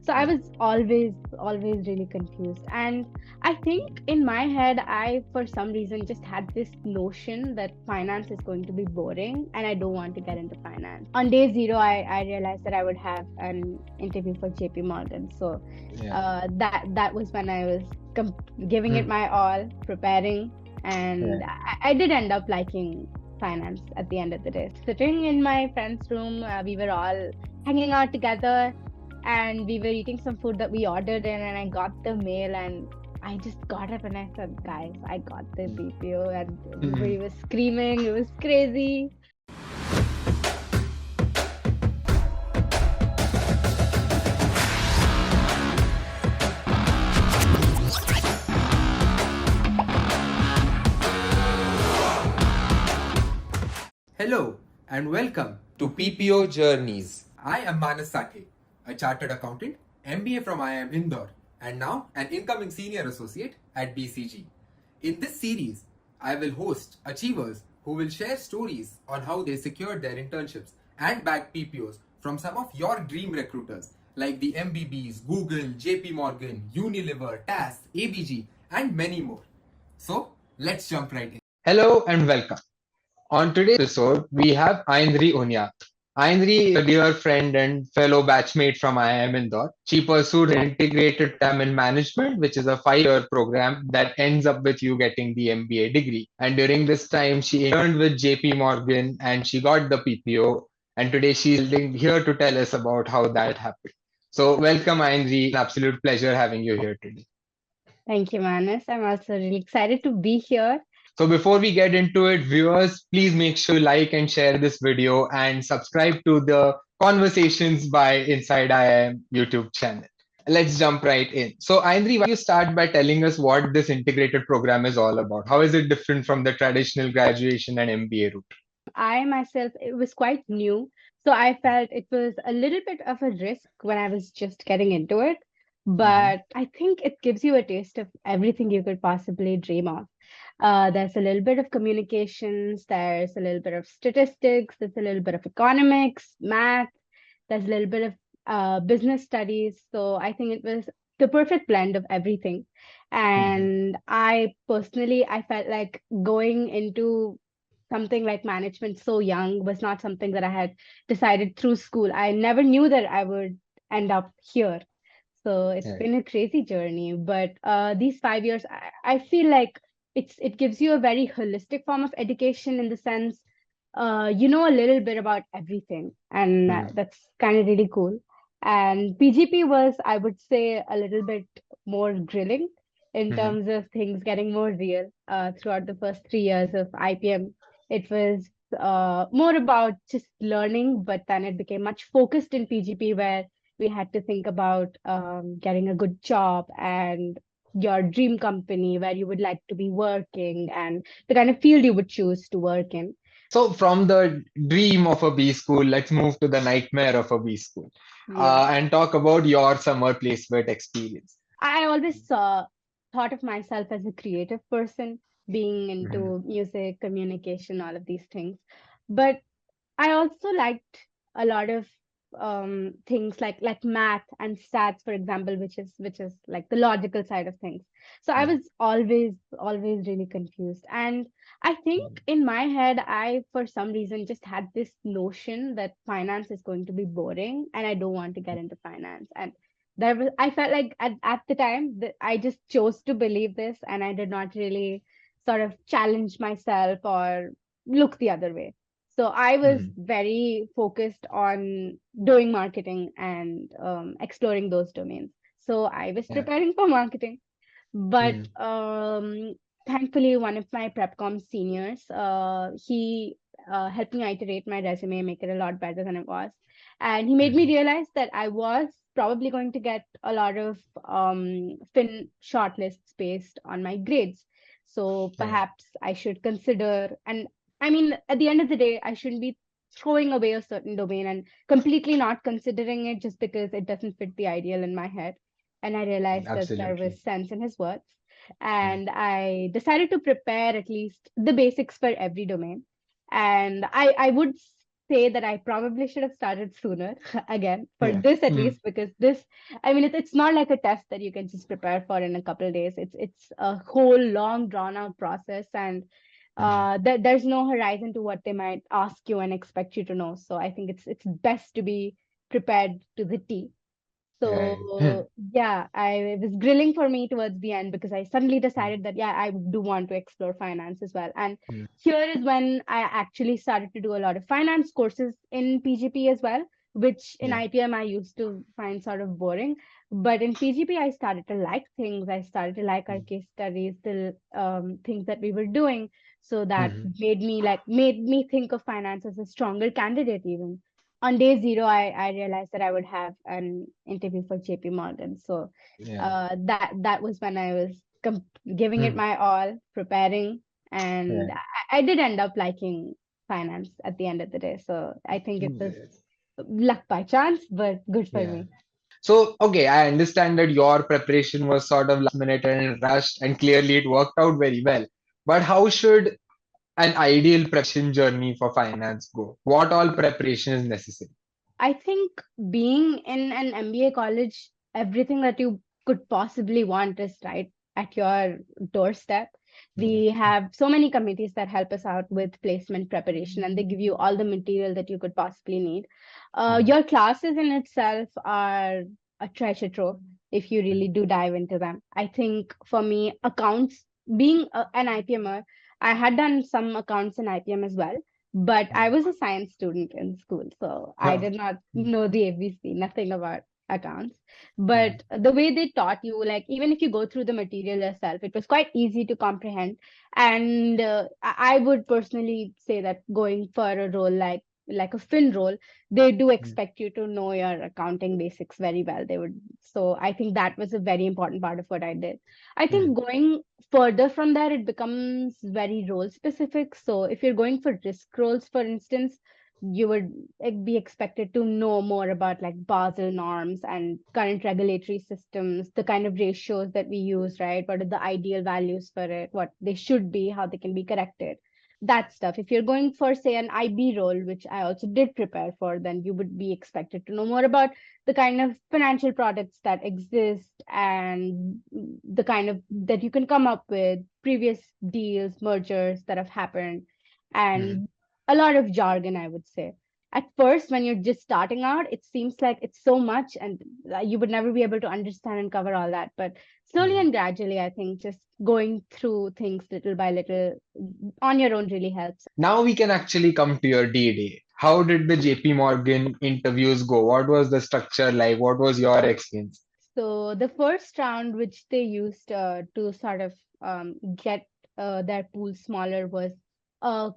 So I was always really confused. And I think in my head, I, for some reason, just had this notion that finance is going to be boring and I don't want to get into finance. On day zero, I realized that I would have an interview for JP Morgan. So Yeah. that was when I was giving it Mm. my all, preparing. And Right. I did end up liking finance at the end of the day. Sitting in my friend's room, we were all hanging out together and we were eating some food that we ordered in, and I got the mail, and I just got up and I said, guys, I got the PPO, and everybody Mm. was screaming. It was crazy. Hello and welcome to PPO Journeys. I am Manas Sathe, a chartered accountant, MBA from IIM Indore, and now an incoming senior associate at BCG. In this series, I will host achievers who will share stories on how they secured their internships and bagged PPOs from some of your dream recruiters like the MBBs, Google, JP Morgan, Unilever, TAS, ABG, and many more. So, let's jump right in. Hello and welcome. On today's episode, we have Ayndri Uniyal. Ayndri, a dear friend and fellow batchmate from IIM Indore. She pursued an integrated program in management, which is a 5-year program that ends up with you getting the MBA degree. And during this time, she interned with JP Morgan and she got the PPO. And today she's here to tell us about how that happened. So, welcome, Ayndri. Absolute pleasure having you here today. Thank you, Manas. I'm also really excited to be here. So before we get into it, viewers, please make sure you like and share this video and subscribe to the Conversations by Inside IIM YouTube channel. Let's jump right in. So Ayndri, why don't you start by telling us what this integrated program is all about? How is it different from the traditional graduation and MBA route? I myself, it was quite new. So I felt it was a little bit of a risk when I was just getting into it. Mm-hmm. But I think it gives you a taste of everything you could possibly dream of. There's a little bit of communications, there's a little bit of statistics, there's a little bit of economics, math, there's a little bit of business studies. So I think it was the perfect blend of everything. Mm-hmm. And I personally, I felt like going into something like management so young was not something that I had decided through school. I never knew that I would end up here. So it's Right. been a crazy journey. But these 5 years, I feel like it gives you a very holistic form of education in the sense you know a little bit about everything, and that's kind of really cool. And PGP was, I would say, a little bit more grilling in Mm-hmm. terms of things getting more real throughout the first 3 years of IPM. It was more about just learning, but then it became much focused in PGP, where we had to think about getting a good job and your dream company where you would like to be working and the kind of field you would choose to work in. So from the dream of a B school, let's move to the nightmare of a B school Yes. and talk about your summer placement experience. I always thought of myself as a creative person, being Mhm. into music, communication, all of these things. But I also liked a lot of things like math and stats, for example, which is like the logical side of things. So I Yeah. was always really confused. And I think in my head, I, for some reason, just had this notion that finance is going to be boring and I don't want to get into finance. And there was, I felt like at the time that I just chose to believe this, and I did not really sort of challenge myself or look the other way. So I was Mhm. very focused on doing marketing and exploring those domains. So I was Yeah. preparing for marketing, but Mhm. thankfully, one of my prepcom seniors, he helped me iterate my resume, make it a lot better than it was, and he made me Mhm. realize that I was probably going to get a lot of fin shortlists based on my grades. So Right. perhaps I should consider, and I mean, at the end of the day, I shouldn't be throwing away a certain domain and completely not considering it just because it doesn't fit the ideal in my head. And I realized that there Absolutely. was sense in his words. Mhm. And I decided to prepare at least the basics for every domain. And I would say that I probably should have started sooner again for Yeah. this at Mm, least because this, I mean, it's not like a test that you can just prepare for in a couple of days. It's a whole long drawn out process, and mm, there's no horizon to what they might ask you and expect you to know. So I think it's best to be prepared to the T. right. So yeah, it was grilling for me towards the end because I suddenly Mm, decided that yeah, I do want to explore finance as well. And mm, here is when I actually started to do a lot of finance courses in PGP as well, which in yeah. IPM I used to find sort of boring. But in PGP, I started to like things. I started to like our Mm, case studies, the things that we were doing. So that mhm, made me think of finance as a stronger candidate even on day zero, I realized that I would have an interview for JP Morgan. So yeah. that was when I was giving it Mm, my all, preparing, and right. I did end up liking finance at the end of the day. So I think it was Yes. luck by chance, but good for Yeah. me. So, okay, I understand that your preparation was sort of last minute and rushed, and clearly it worked out very well. But how should an ideal preparation journey for finance go? What all preparation is necessary? I think being in an MBA college, everything that you could possibly want is right at your doorstep. Yeah. We have so many committees that help us out with placement preparation, and they give you all the material that you could possibly need. Mm, Your classes in itself are a treasure trove if you mm, really do dive into them. I think for me, accounts, being an IPMer, I had done some accounts in IPM as well, but I mm. was a science student in school, so I Oh, did not mm, know the ABC, nothing about accounts. mm, But the way they taught you, like even if you go through the material yourself, it was quite easy to comprehend. And I would personally say that going for a role like a fin role, they do mm, expect you to know your accounting basics very well. They would, so I think that was a very important part of what I did. I mm, think going further from there, it becomes very role specific. So if you're going for risk roles, for instance, you would be expected to know more about like Basel norms and current regulatory systems, the kind of ratios that we use, right? What are the ideal values for it, what they should be, how they can be corrected, that stuff. If you're going for, say, an IB role, which I also did prepare for, then you would be expected to know more about the kind of financial products that exist and the kind of that you can come up with, previous deals, mergers that have happened, mm. and a lot of jargon, I would say. At first, when you're just starting out, it seems like it's so much and you would never be able to understand and cover all that. But slowly Mm. and gradually, I think just going through things little by little on your own really helps. Now we can actually come to your D-Day. How did the JP Morgan interviews go? What was the structure like? What was your experience? So the first round, which they used to sort of get their pool smaller, was a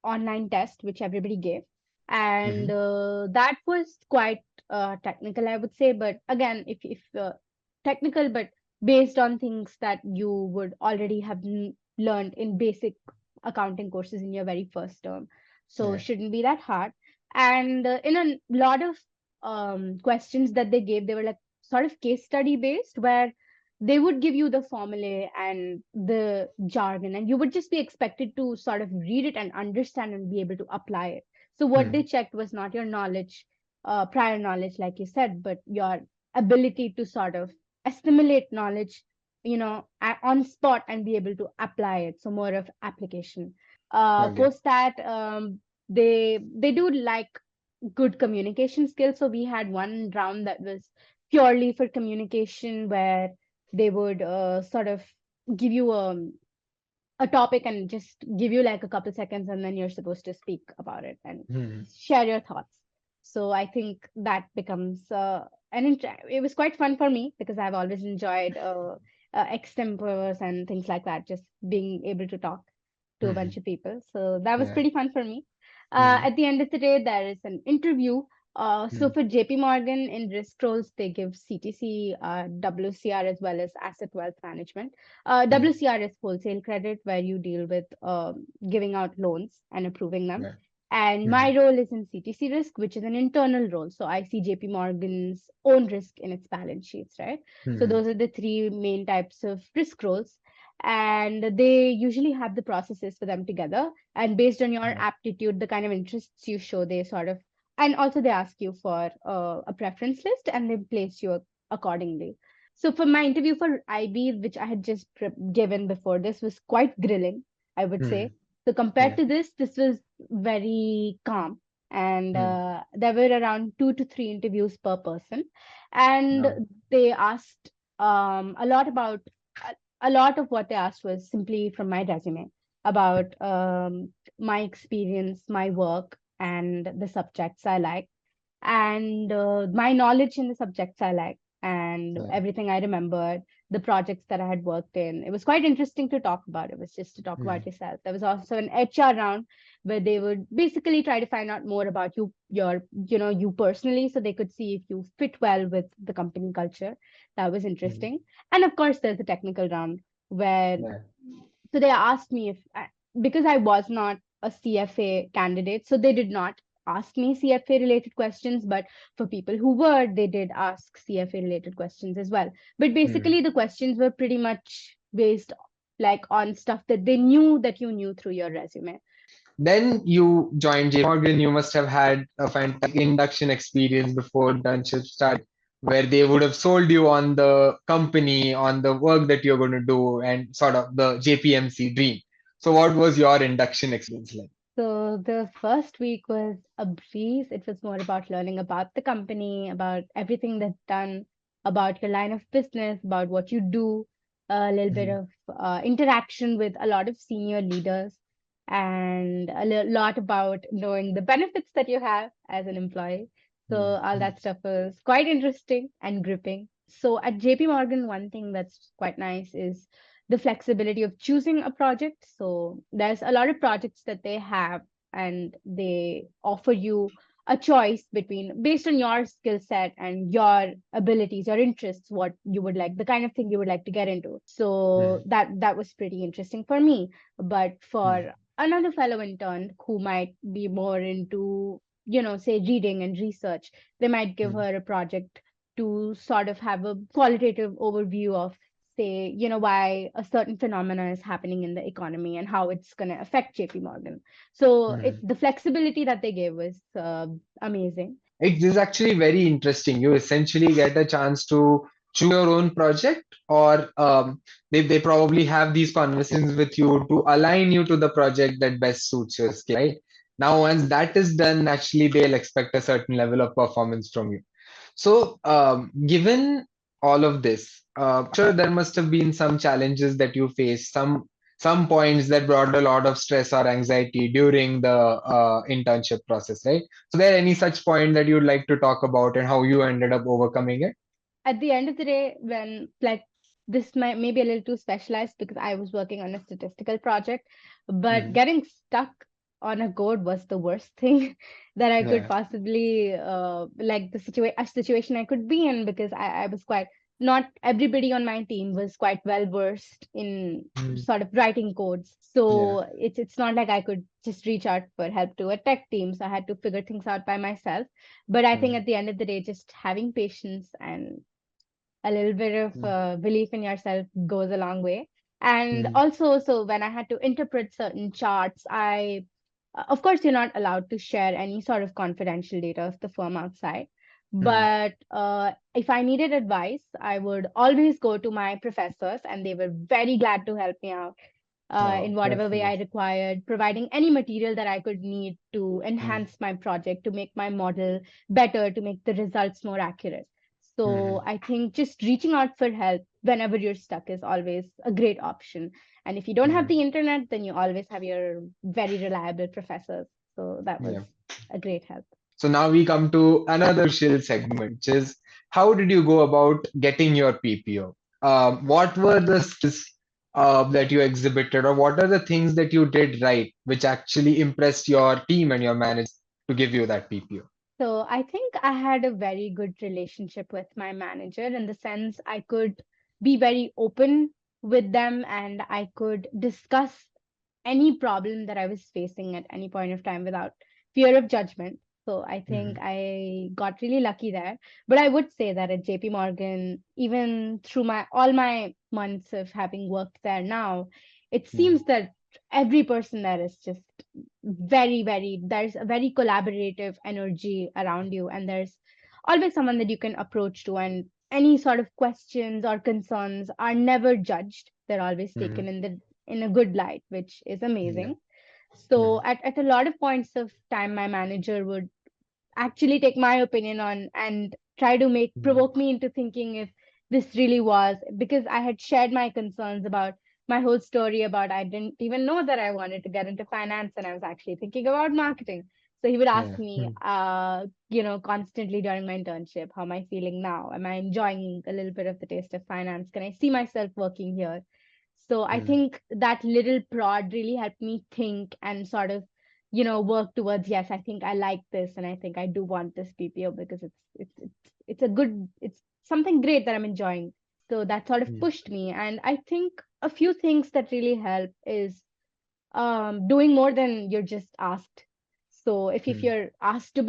online test which everybody gave, and Hmm. that was quite technical, I would say. But again, if technical, but based on things that you would already have learned in basic accounting courses in your very first term, so Yeah. shouldn't be that hard. And in a lot of questions that they gave, they were like sort of case study based, where they would give you the formulae and the jargon, and you would just be expected to sort of read it and understand and be able to apply it. So what they Hmm. checked was not your knowledge, prior knowledge, like you said, but your ability to sort of assimilate knowledge, on spot and be able to apply it. So more of application. Okay. Post that, they do like good communication skills. So we had one round that was purely for communication, where they would sort of give you a topic and just give you like a couple seconds, and then you're supposed to speak about it and Hmm. share your thoughts. So I think that becomes it was quite fun for me because I've always enjoyed extempores and things like that, just being able to talk to a Hmm. bunch of people. So that was Yeah. pretty fun for me. Hmm. At the end of the day, there is an interview. So Hmm. for JP Morgan in risk roles, they give CTC, WCR, as well as asset wealth management. Hmm. WCR is wholesale credit, where you deal with giving out loans and approving them. Yeah. And Hmm. my role is in CTC risk, which is an internal role. So I see JP Morgan's own risk in its balance sheets, right? So Hmm. those are the three main types of risk roles. and they usually have the processes for them together. And based on your Yeah. aptitude, the kind of interests you show, they sort of, and also they ask you for a preference list and they place you accordingly. So for my interview for IB, which I had just given before this, was quite grilling, I would say. Hmm. So compared Yeah. to this was very calm. And Hmm. there were around 2 to 3 interviews per person. And No. they asked a lot about, a lot of what they asked was simply from my resume about my experience, my work, and the subjects I like, and my knowledge in the subjects I like, and Yeah. everything I remembered, the projects that I had worked in. It was quite interesting to talk about. It was just to talk Hmm. about yourself. There was also an HR round where they would basically try to find out more about you, you personally, so they could see if you fit well with the company culture. That was Hmm. interesting. And of course, there's a technical round where, Yeah. so they asked me if because I was not a CFA candidate, so they did not ask me CFA related questions, but for people who were, they did ask CFA related questions as well. But Hmm. basically the questions were pretty much based like on stuff that they knew that you knew through your resume. Then you joined J Morgan. You must have had a fantastic induction experience before internship started, where they would have sold you on the company, on the work that you're going to do, and sort of the JPMC dream. So, what was your induction experience like? So the first week was a breeze. It was more about learning about the company, about everything that's done, about your line of business, about what you do, a little bit Mhm. of interaction with a lot of senior leaders, and a lot about knowing the benefits that you have as an employee. So all Mhm. that stuff was quite interesting and gripping. So at JP Morgan, one thing that's quite nice is the flexibility of choosing a project. So there's a lot of projects that they have, and they offer you a choice between based on your skill set and your abilities, your interests, what you would like, the kind of thing you would like to get into. So Mhm. that was pretty interesting for me. But Mhm. for another fellow intern who might be more into, say reading and research, they might give Mhm. her a project to sort of have a qualitative overview of, say, why a certain phenomena is happening in the economy and how it's going to affect JP Morgan. So Mhm. the flexibility that they gave was amazing. It is actually very interesting. You essentially get a chance to choose your own project, or they probably have these conversations with you to align you to the project that best suits your skill, right? Now, once that is done, naturally they'll expect a certain level of performance from you. So, given all of this, sure there must have been some challenges that you faced, some points that brought a lot of stress or anxiety during the internship process, right? So, there any such point that you'd like to talk about and how you ended up overcoming it? At the end of the day, when like this might maybe a little too specialized because I was working on a statistical project, but Mhm. getting stuck on a code was the worst thing that I could Yeah. possibly like a situation I could be in, because I was quite, not everybody on my team was quite well versed in Mhm. sort of writing codes. Yeah. So it's not like I could just reach out for help to a tech team. So I had to figure things out by myself. But I think Mhm. at the end of the day, just having patience and a little bit of Mhm. belief in yourself goes a long way. And Mhm. also, so when I had to interpret certain charts, of course, you're not allowed to share any sort of confidential data of the firm outside. Mhm. But if I needed advice, I would always go to my professors, and they were very glad to help me out in Oh, whatever that's way I nice. required, providing any material that I could need to Mhm. enhance my project, to make my model better, to make the results more accurate. So Mhm. I think just reaching out for help whenever you're stuck is always a great option. And if you don't have Mhm. the internet, then you always have your very reliable professors. So that was Yeah. a great help. So now we come to another crucial segment, which is how did you go about getting your PPO? What were the skills that you exhibited, or what are the things that you did right, which actually impressed your team and your manager to give you that PPO? So I think I had a very good relationship with my manager, in the sense I could be very open with them, and I could discuss any problem that I was facing at any point of time without fear of judgment. So I think Mhm. I got really lucky there. But I would say that at JP Morgan, even through my all my months of having worked there now, it seems Mhm. that every person there is just very, there's a very collaborative energy around you, and there's always someone that you can approach to, and any sort of questions or concerns are never judged. They're always taken Mhm. in a good light, which is amazing. Yeah. So Mhm. at a lot of points of time, my manager would actually take my opinion on and try to make provoke Mhm. me into thinking if this really was, because I had shared my concerns about my whole story about I didn't even know that I wanted to get into finance and I was actually thinking about marketing. So he would ask Yeah. me, Mhm. constantly during my internship, how am I feeling now? Am I enjoying a little bit of the taste of finance? Can I see myself working here? So I Mhm. think that little prod really helped me think and sort of, work towards, yes, I think I like this and I think I do want this PPO because it's a good, it's something great that I'm enjoying. So that sort of Mhm. pushed me. And I think a few things that really help is doing more than you're just asked. So if Mhm. you're asked to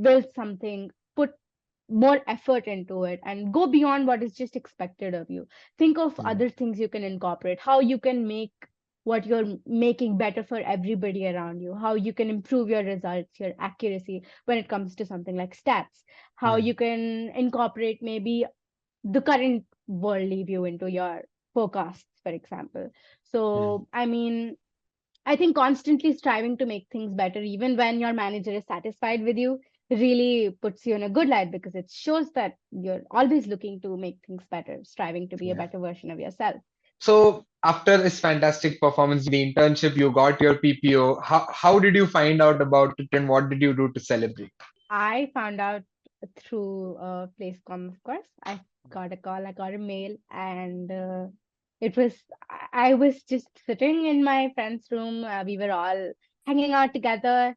build something, put more effort into it and go beyond what is just expected of you. Think of Mhm. other things you can incorporate, how you can make what you're making better for everybody around you, how you can improve your results, your accuracy when it comes to something like stats, how you Mhm. can incorporate maybe the current worldly view into your forecasts, for example. Mhm. So, I mean, I think constantly striving to make things better, even when your manager is satisfied with you, really puts you in a good light because it shows that you're always looking to make things better, striving to be a Yeah. better version of yourself. So after this fantastic performance in the internship, you got your PPO. How did you find out about it, and what did you do to celebrate? I found out through Placecom, of course. I got a call, I got a mail, and it was, I was just sitting in my friend's room. We were all hanging out together,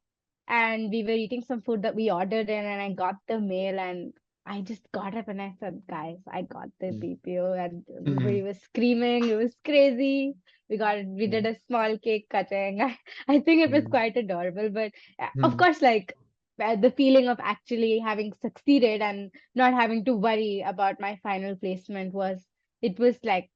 and we were eating some food that we ordered in, and I got the mail, and I just got up and I said, guys, I got the Mhm. PPO, and everybody Mhm. was screaming. It was crazy. We did Mhm. a small cake cutting. I think it was Mhm. quite adorable, but of Mhm. course, like the feeling of actually having succeeded and not having to worry about my final placement was, it was like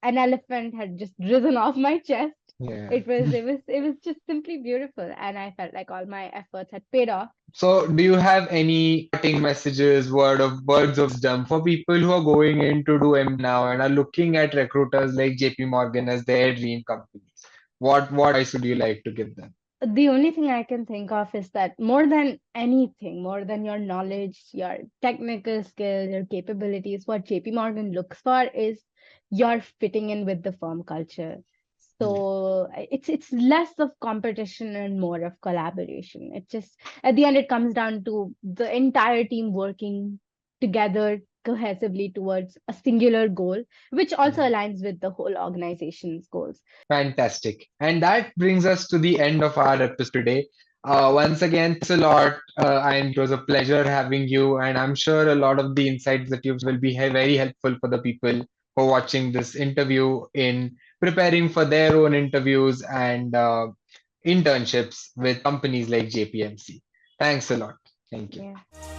an elephant had just risen off my chest. Yeah. It was just simply beautiful, and I felt like all my efforts had paid off. So, do you have any parting messages, words of wisdom for people who are going in to do MBA now and are looking at recruiters like JP Morgan as their dream companies? What advice would you like to give them? The only thing I can think of is that more than anything, more than your knowledge, your technical skills, your capabilities, what JP Morgan looks for is you're fitting in with the firm culture. Yeah. So it's less of competition and more of collaboration. It just at the end it comes down to the entire team working together cohesively towards a singular goal, which also Mm. aligns with the whole organization's goals. Fantastic. And that brings us to the end of our episode today. Once again, thanks a lot, and it was a pleasure having you. And I'm sure a lot of the insights that you've will be very helpful for the people who are watching this interview in preparing for their own interviews and internships with companies like JPMC. Thanks a lot. Thank you. Yeah.